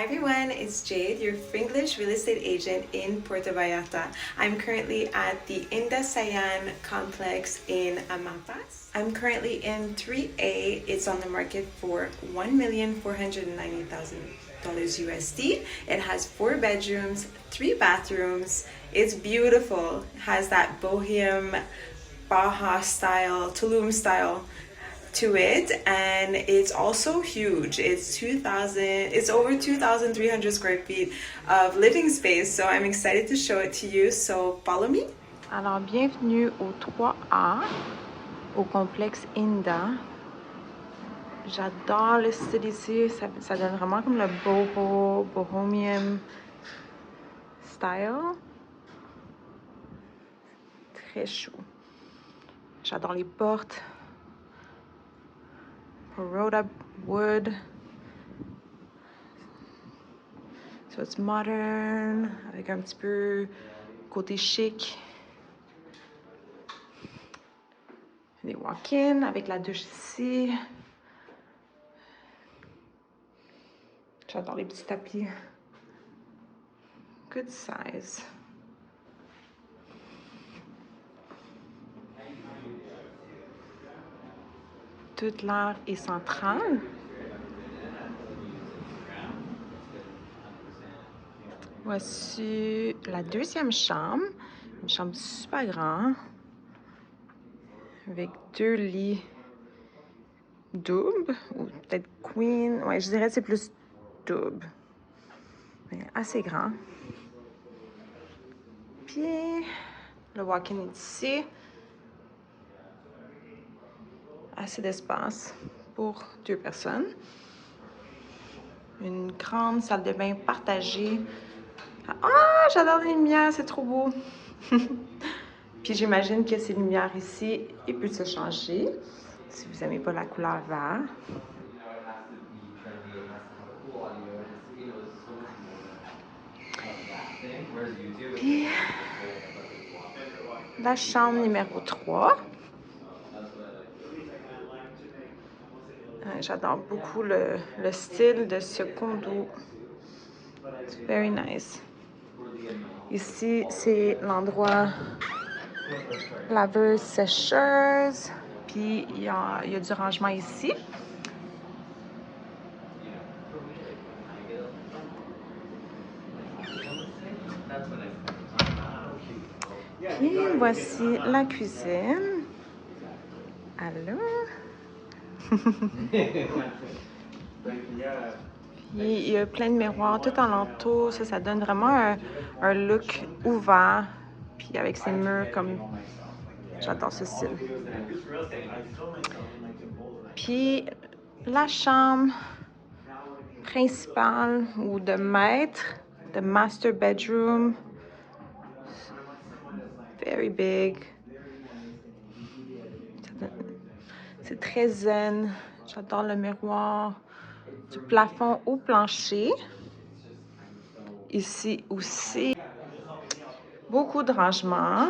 Hi everyone, it's Jade, your Fringlish real estate agent in Puerto Vallarta. I'm currently at the Indasayan complex in Amapas. I'm currently in 3A. It's on the market for $1,490,000 USD. It has 4 bedrooms, 3 bathrooms. It's beautiful. It has that bohem, Baja style, Tulum style to it, and it's also huge. It's over 2,300 square feet of living space, so I'm excited to show it to you, so follow me. Alors, bienvenue au 3A, au complexe Inda. J'adore le style ici, ça donne vraiment comme le bohemian style. Très chaud. J'adore les portes. Rhoda wood. So it's modern, avec un petit peu côté chic. Des walk-in avec la douche ici. J'adore les petits tapis. Good size. Toute l'air est centrale. Voici la deuxième chambre. Une chambre super grande. Avec 2 lits doubles. Ou peut-être queen. Ouais, je dirais que c'est plus double. Mais assez grand. Puis, le walk-in est ici. Assez d'espace pour 2 personnes. Une grande salle de bain partagée. Ah, j'adore les lumières, c'est trop beau. Puis j'imagine que ces lumières ici, ils peuvent se changer si vous n'aimez pas la couleur vert. Puis la chambre numéro 3. J'adore beaucoup le style de ce condo. It's very nice. Ici, c'est l'endroit laveuse sécheuse. Puis il y a du rangement ici. Puis voici la cuisine. Allô? Puis il y a plein de miroirs tout alentour. Ça donne vraiment un look ouvert. Puis avec ces murs comme... J'adore ce style. Puis la chambre principale ou de maître, the master bedroom. Very big. C'est très zen. J'adore le miroir. Du plafond au plancher. Ici aussi, beaucoup de rangements.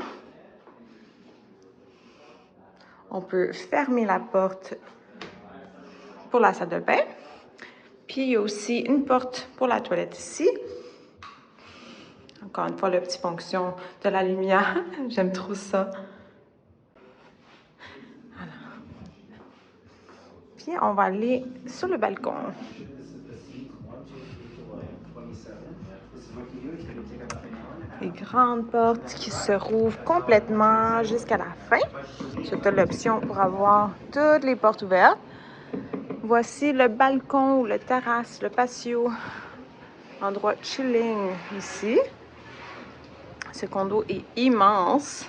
On peut fermer la porte pour la salle de bain. Puis il y a aussi une porte pour la toilette ici. Encore une fois, la petite fonction de la lumière. J'aime trop ça. Alors. Puis on va aller sur le balcon. Les grandes portes qui se rouvrent complètement jusqu'à la fin. J'ai l'option pour avoir toutes les portes ouvertes. Voici le balcon ou le terrasse, le patio. Endroit chilling ici. Ce condo est immense.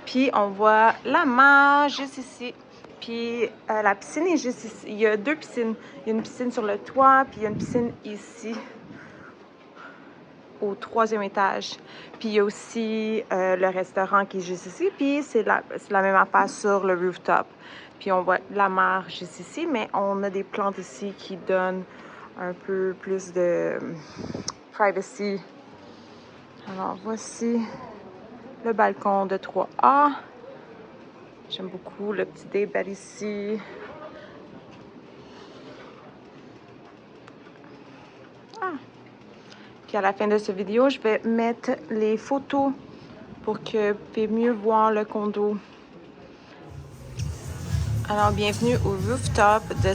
Puis on voit la mer juste ici. Puis la piscine est juste ici. Il y a 2 piscines. Il y a une piscine sur le toit, puis il y a une piscine ici, au 3e étage. Puis il y a aussi le restaurant qui est juste ici. Puis c'est la même affaire sur le rooftop. Puis on voit la mer juste ici, mais on a des plantes ici qui donnent un peu plus de privacy. Alors voici le balcon de 3A. J'aime beaucoup le petit daybed ici. Ah. Puis à la fin de cette vidéo, je vais mettre les photos pour que vous puissiez mieux voir le condo. Alors, bienvenue au rooftop de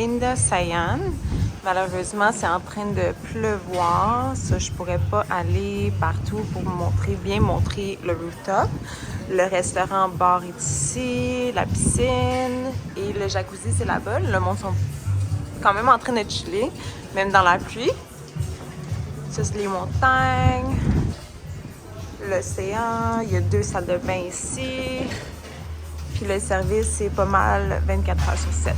Inda Sayan. Malheureusement, c'est en train de pleuvoir. Ça, je pourrais pas aller partout pour bien montrer le rooftop. Le restaurant bar est ici, la piscine et le jacuzzi, c'est là-bas. Le monde sont quand même en train de chiller, même dans la pluie. Ça, c'est les montagnes, l'océan. Il y a 2 salles de bain ici. Puis le service, c'est pas mal 24 heures sur 7.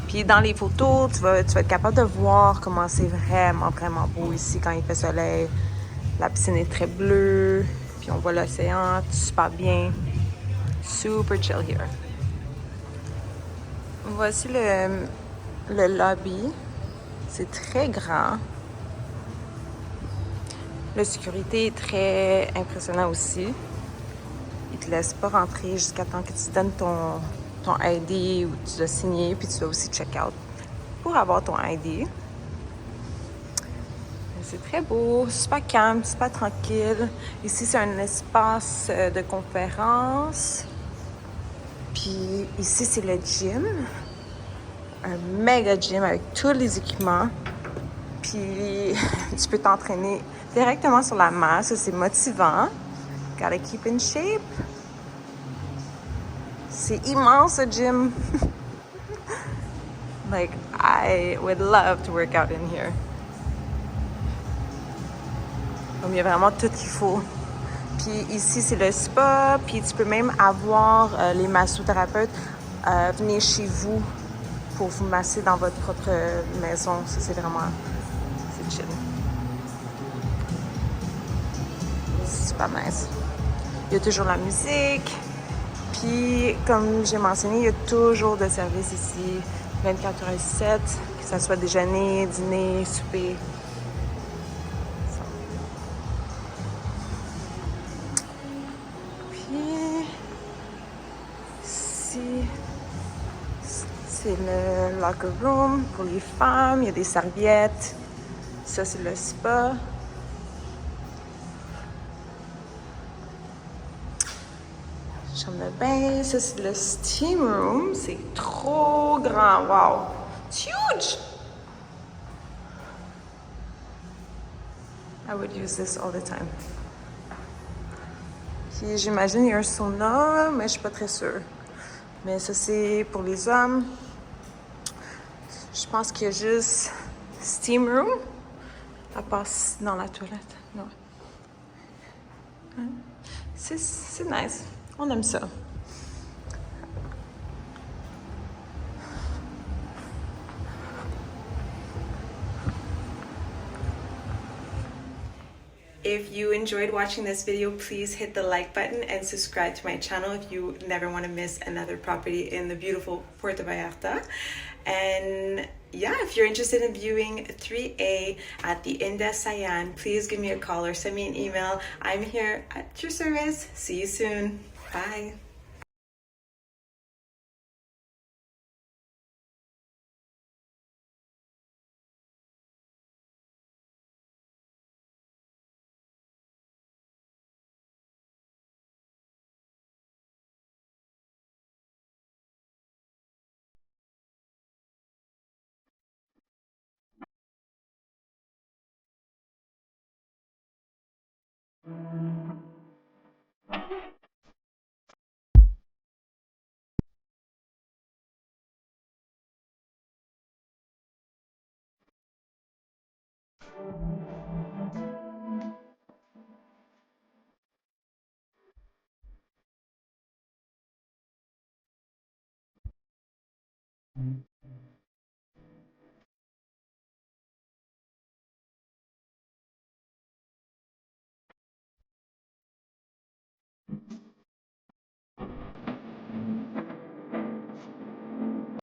Puis dans les photos, tu vas être capable de voir comment c'est vraiment, vraiment beau ici quand il fait soleil. La piscine est très bleue. Puis on voit l'océan super bien. Super chill here. Voici le lobby. C'est très grand. La sécurité est très impressionnante aussi. Ils te laissent pas rentrer jusqu'à temps que tu donnes ton ID ou tu dois signer, puis tu dois aussi check out pour avoir ton ID. C'est très beau, super calme, super tranquille. Ici, c'est un espace de conférence. Puis ici, c'est le gym. Un méga gym avec tous les équipements. Puis tu peux t'entraîner directement sur la mat. Ça, c'est motivant. Gotta keep in shape. C'est immense, ce gym. Like, I would love to work out in here. Donc, il y a vraiment tout qu'il faut. Puis ici, c'est le spa. Puis tu peux même avoir les massothérapeutes venir chez vous pour vous masser dans votre propre maison. Ça, c'est vraiment... c'est chill. C'est super nice. Il y a toujours la musique. Puis, comme j'ai mentionné, il y a toujours de services ici, 24h/7, que ce soit déjeuner, dîner, souper. Puis, ici, c'est le locker room pour les femmes. Il y a des serviettes. Ça, c'est le spa. Chambre de bain. Ça, c'est le steam room. C'est trop grand. Wow! It's huge! I would use this all the time. Puis j'imagine qu'il y a un sauna, mais je suis pas très sûre. Mais ça, c'est pour les hommes. Je pense qu'il y a juste steam room. À part dans la toilette. Non. C'est nice. On aime ça. If you enjoyed watching this video, please hit the like button and subscribe to my channel if you never want to miss another property in the beautiful Puerto Vallarta. And yeah, if you're interested in viewing 3A at the Inda Sayan, please give me a call or send me an email. I'm here at your service. See you soon. Bye.